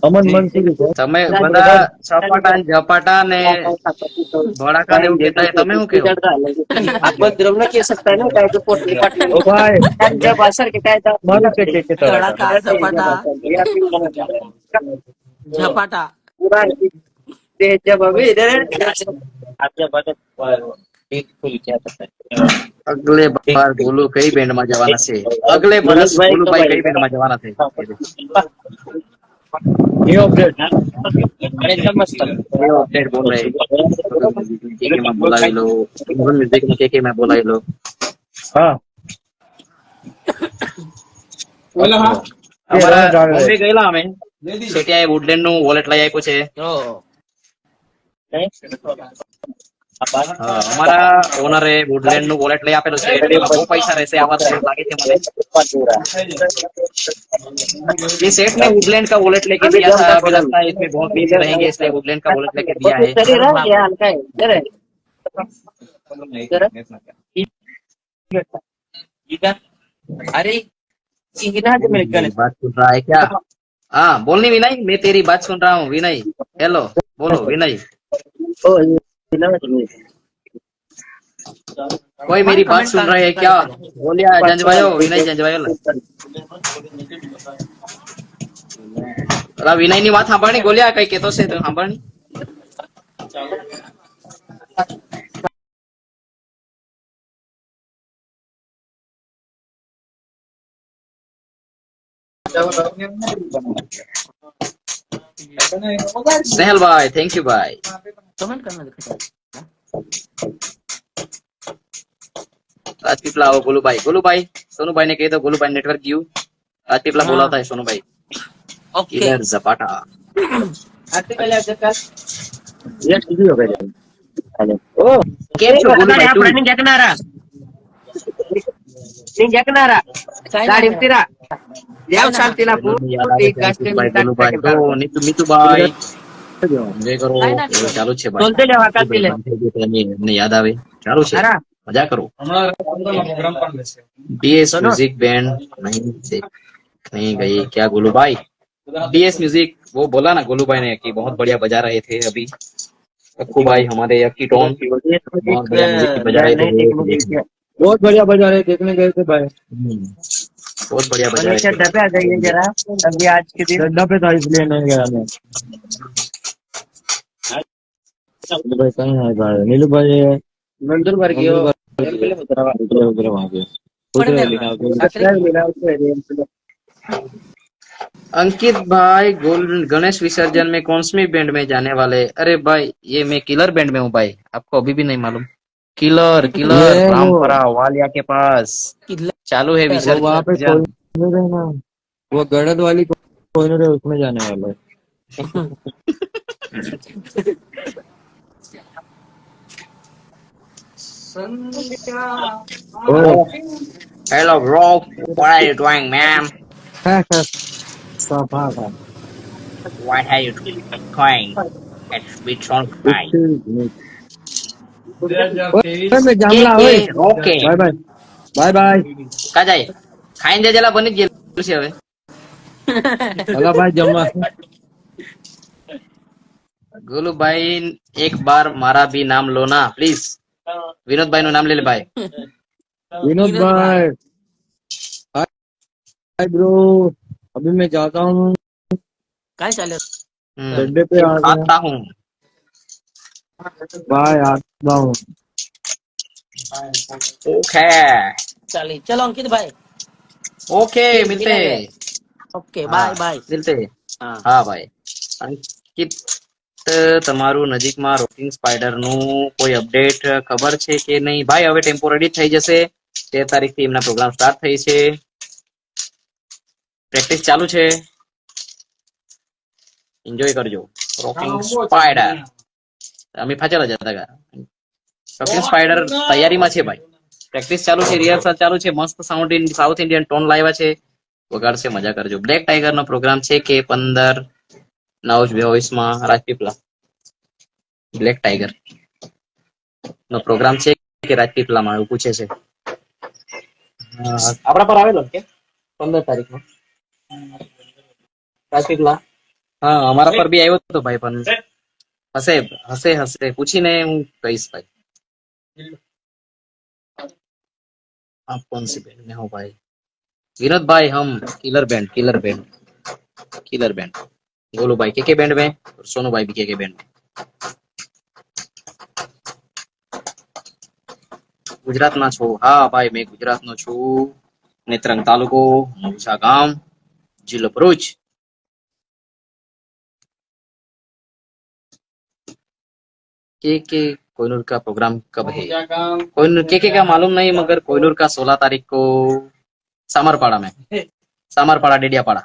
અમન મનસુરી છે. તમે બધા સપાટા ને ઝપાટા ને ભડાકા ને એવું કેતા હોય, તમે શું કેવો? भद्रम न कह सकता है ना काय तो पोटली पाटली ઓ ભાઈ जब असर के काय तो મારું કે ધડાકા ઝપાટા ઝપાટા पूरा जब अभी इधर आपके बाद एक फुल क्या था અગલે બાર ગોલુ કઈ બેન્ડ માં જવાના છે? અગલે બરસ ગોલુભાઈ કઈ બેન્ડ માં જવાના છે? ન્યુ અપડેટ एकदम मस्त ये अपडेट बोल रहे के में बोलावी लो, इंग्लिश म्यूजिक में के में बोलावी लो। હા અમારા બોમ્બે ગયેલા અમે સેટિયાએ વુડલેન્ડ નું વોલેટ લઈ આપ્યું છે. અમારા ઓનરે વુડલેન્ડ નું વોલેટ લઈ આપેલું છે એટલે એમાં બહુ પૈસા રહેશે આવા તો લાગે છે મને. ये सेठ ने वुडलैंड का वॉलेट लेके दिया था, अभी लगता है इसमें बहुत बिजी रहेंगे इसलिए वुडलैंड का वॉलेट लेके दिया है। हल्का है अरे बात सुन रहा है क्या? हाँ बोलनी विनय, मैं तेरी बात सुन रहा हूँ विनय। हेलो बोलो विनय, कोई मेरी बात सुन रहे है क्या? बोलिया जंजवायो विनय जंजवायो। अला विनय ની વાત સાંભળની ગોલિયા કઈ કેતો છે તો સાંભળની. स्नेहल भाई थैंक यू भाई। कमेंट करना दिखा राजपीपला आओ गोलू भाई सोनू भाई ने कही तो गोलू भाई नेटवर्क यू राजपीपला बोलाता है सोनू भाई। ओके इधर जपाटा ये ટીવી हो गई हेलो ओ કેમ છો ગોલુ ભાઈ તું? जगनारा गाड़ी तेरा याव शांतिला યાદ આવે છે ગોલુ ભાઈ તો નીતુ ભાઈ એન્જોય કરો ચાલુ છે ભાઈ बोलते लेवा का तिले એમને યાદ આવે ચાલુ છે મજા કરો। डीएस म्यूजिक बैंड नहीं गई क्या गोलू भाई? डीएस म्यूजिक वो बोला ना गोलू भाई ने कि बहुत बढ़िया बजा रहे थे अभी अक्कू भाई हमारे अक्की टोन बहुत बढ़िया म्यूजिक बजा रहे थे। बहुत बढ़िया बजा रहे देखने गए थे भाई बहुत बढ़िया बजा रहे थे। डब्बे आ जाइए जरा अभी आज के दिन गड्ढा पे था इसलिए नहीं गया मैं भाई कहीं है भाई नीलू भाई मंदुर भर गयो उधर वहां पे अंकित भाई गणेश विसर्जन में कौन सी बैंड में जाने वाले? अरे भाई ये मैं किलर बैंड में हूँ भाई, आपको अभी भी नहीं मालूम? किलर किलर ये वो- रामपुरा वालिया के पास चालू है वहाँ पे विसर्जन। कोई नहीं रहना वो गड़द वाली कोई नहीं रहे उसमें जाने वाला है ओ Hello bro, what are you doing man? सफा था What are you doing? It's bit on cry. मैं जामला ओए okay bye bye bye bye કા જાય ખાઈને જલા બની જ ગયેલું છે હવે। चला भाई जमा गोलू भाई एक बार मारा भी नाम लो ना प्लीज। विनोद भाई નું નામ ले ले भाई। विनोद भाई हाय ब्रो अभी मैं जाता हूँ काय चालेल गड्ढे पे आ गया खाता हूँ बाय आता हूँ ओके चालेल चलो अंकित भाई ओके मिलते हैं ओके बाय बाय मिलते हैं હા ભાઈ અંકિત તમારું નજીકમાં રોકિંગ સ્પાઈડર નું કોઈ અપડેટ ખબર છે કે નહીં? ભાઈ હવે ટેમ્પોરરી થઈ જશે 13 તારીખથી એમના પ્રોગ્રામ સ્ટાર્ટ થઈ છે, પ્રેક્ટિસ ચાલુ છે, એન્જોય કરજો। રોકિંગ સ્પાઈડર અમે ફાચેલા જતા હતા રોકિંગ સ્પાઈડર તૈયારીમાં છે ભાઈ, પ્રેક્ટિસ ચાલુ છે, રિહર્સલ ચાલુ છે, મસ્ત સાઉથ ઇન્ડિયન ટોન લાવ્યા છે, વગાડશે મજા કરજો। બ્લેક ટાઈગર નો પ્રોગ્રામ છે કે 15 નવ 22 માં રાજપીપળા બ્લેક ટાઈગર નો પ્રોગ્રામ છે કે રાજપીપળામાં એવું પૂછે છે. આપણા પર આવેલો કે 15 તારીખનો રાજપીપળા. હા અમારા પર બી આવ્યો હતો ભાઈ, પણ હશે હશે હશે પૂછીને હું કહીશ ભાઈ. आप कौन सी बैंड में हो भाई? विनोद भाई हम killer band killer band Golu भाई के बैंड में और सोनू भाई भी के बैंड में. गुजरात ना छो? हाँ भाई मैं गुजरात नो छू. नेत्रंग तालुको, नवसा गाम, जिल्लो भरूच. के कोहिनूर का प्रोग्राम कब है? कोहिनूर के का मालूम नहीं, मगर कोहिनूर का 16 तारीख को सामरपाड़ा में, सामरपाड़ा डेडियापाड़ा.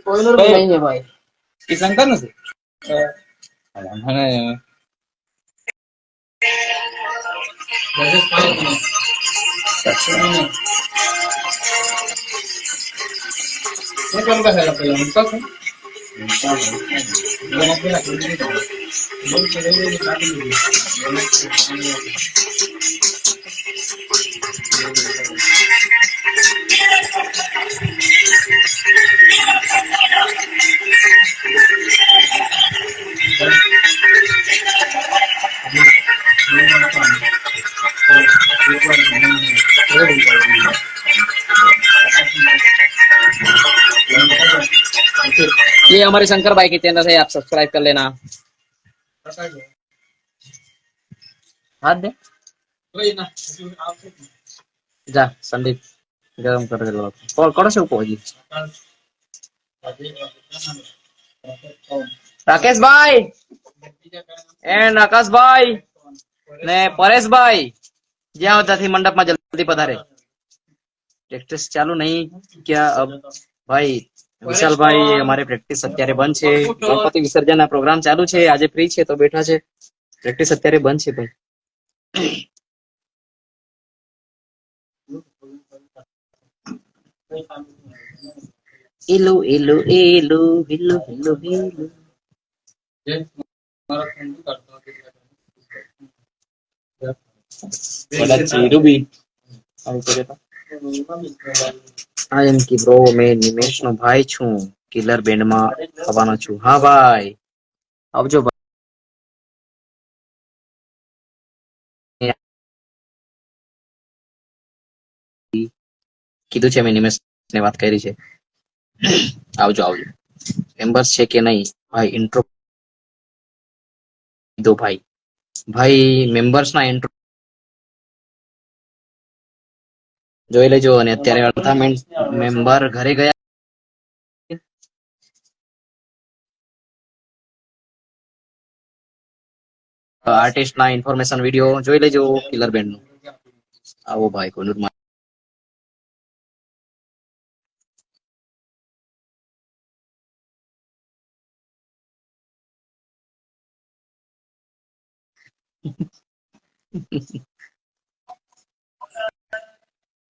कोहिनूर में नहीं है भाई. ये शंकर નથી મને ये हमारे शंकर भाई की चैनल है, आप सब्सक्राइब कर लेना. हाथ दे जा संदीप गरम कर दे लो. कौन से पहुंची राकेश भाई एंड आकाश भाई ने परेश भाई જ્યાં ત્યાંથી મંડપમાં જલ્દી પધારે. પ્રેક્ટિસ ચાલુ નહીં क्या अब भाई? વિશાલ ભાઈ અમારે પ્રેક્ટિસ અત્યારે બંધ છે. ગણપતિ વિસર્જન ના પ્રોગ્રામ ચાલુ છે, આજે ફ્રી છે તો બેઠા છે. પ્રેક્ટિસ અત્યારે બંધ છે ભાઈ. એલો એલો એલો હેલો હેલો હેલો. રૂબી હા એમ કે બ્રો મેં નિમેશ નો ભાઈ છું, કિલર બેન્ડ માં આવવાનો છું. હા ભાઈ આવજો ભાઈ. કીધું છે મેં નિમેશ ને વાત કરી છે. આવજો આવજો. મેમ્બર્સ છે કે નહીં ભાઈ? ઇન્ટ્રો દો ભાઈ. ભાઈ મેમ્બર્સ ના ઇન્ટ્રો જોઈ લેજો. અને અત્યારે અડધા મેમ્બર ઘરે ગયા. આર્ટિસ્ટ ના ઇન્ફોર્મેશન વિડીયો જોઈ લેજો કિલર બેન્ડ નું. આવો ભાઈ કોનુર માં.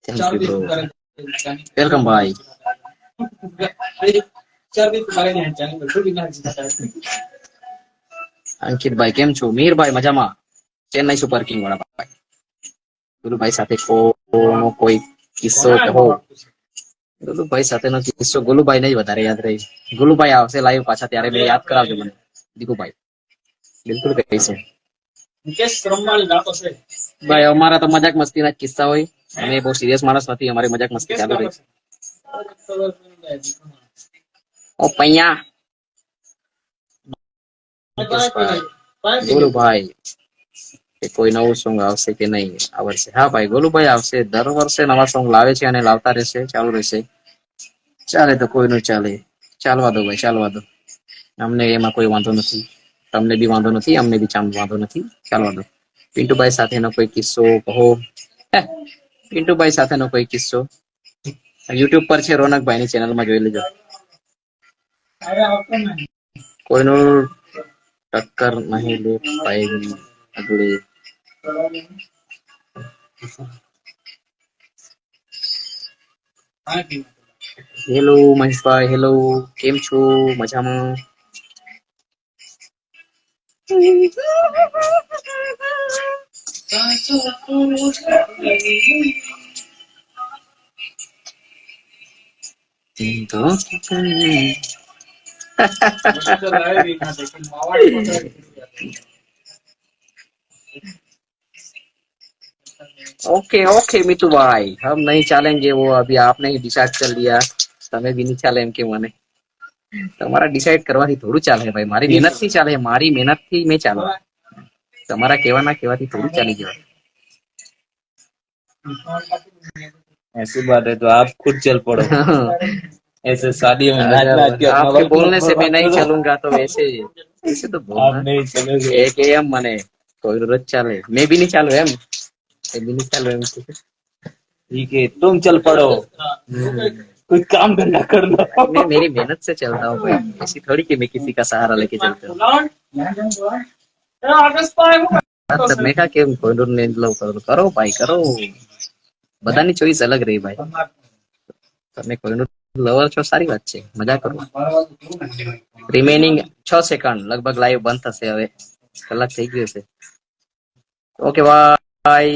Thank you bro. વેલકમ ભાઈ. અંકિત ભાઈ કેમ છો? મીર ભાઈ મજામાં. ચેન્નઈ સુપર કિંગ વાળા ભાઈ. ગુરુભાઈ સાથે કોઈ કિસ્સો કહો. ગુલુભાઈ સાથેનો કિસ્સો ગુલુભાઈ ને જ વધારે યાદ રહી. ગુલુભાઈ આવશે લાઈવ પાછા ત્યારે મેં યાદ કરાવજો મને. દીકુભાઈ બિલકુલ કહીશું. ભાઈ અમારા તો મજાક મસ્તી ના કિસ્સા હોય. અમે બહુ સિરિયસ માણસ નથી, અમારી મજાક મસ્તી ચાલુ રહી. ઓ પૈયા ગોલુભાઈ કે કોઈ નવું સોંગ આવશે કે નહીં આ વર્ષે? હા ભાઈ ગોલુભાઈ આવશે. દર વર્ષે નવા સોંગ લાવે છે અને લાવતા રહેશે, ચાલુ રહેશે. ચાલે તો કોઈનું ચાલે. ચાલવા દો ભાઈ, ચાલવા દો. અમને એમાં કોઈ વાંધો નથી, તમને બી વાંધો નથી, અમને બી વાંધો નથી. ચાલવા દો. પિન્ટુભાઈ સાથેનો કોઈ કિસ્સો કહો. પિન્ટુભાઈ સાથેનો કોઈ કિસ્સો યુટ્યુબ પર છે, રોનકભાઈ ની ચેનલમાં જોઈ લેજો. કોઈનું ટક્કર નહીં લે પાએગી અગલે હેલો મહેશભાઈ, હેલો, કેમ છો? મજામાં? ओके ओके मितू भाई, हम नहीं चलेंगे वो, अभी आपने ही डिसाइड कर लिया, તમે બી નહીં ચાલે એમ કે મને તમારા ડિસાઈડ કરવાથી થોડું ચાલે ભાઈ, મારી મહેનત થી ચાલે, મારી મહેનત થી મેં ચાલે, તમારા કહેવાના કહેવાથી થોડું ચાલી જવાય। ऐसी बात है तो आप खुद चल पड़ो। ऐसे शादियों में नाच नाच के अपना आपके वक्त बोलने से मैं बर्बाद नहीं करो। चलूंगा तो वैसे ऐसे तो आप बोलना नहीं चलोगे। एक एम मने कोई रोज चाले, मैं भी नहीं चालू एम, मैं भी नहीं चालू एम। ठीक है तुम चल पड़ो, कुछ काम धंधा कर लो। मैं मेरी मेहनत से चलता हूँ भाई, ऐसी थोड़ी कि मैं किसी का सहारा लेके चलता हूँ। तब मैं कहा कि कोई रोज नहीं लो, करो करो भाई करो, બધાની ચોઈસ અલગ રહી ભાઈ, તમે કોઈનું લવર છો સારી વાત છે, મજા કરો। રિમેનિંગ 6 સેકન્ડ લગભગ લાઈવ બંધ થશે, હવે કલાક થઈ ગયો છે। Okay bye.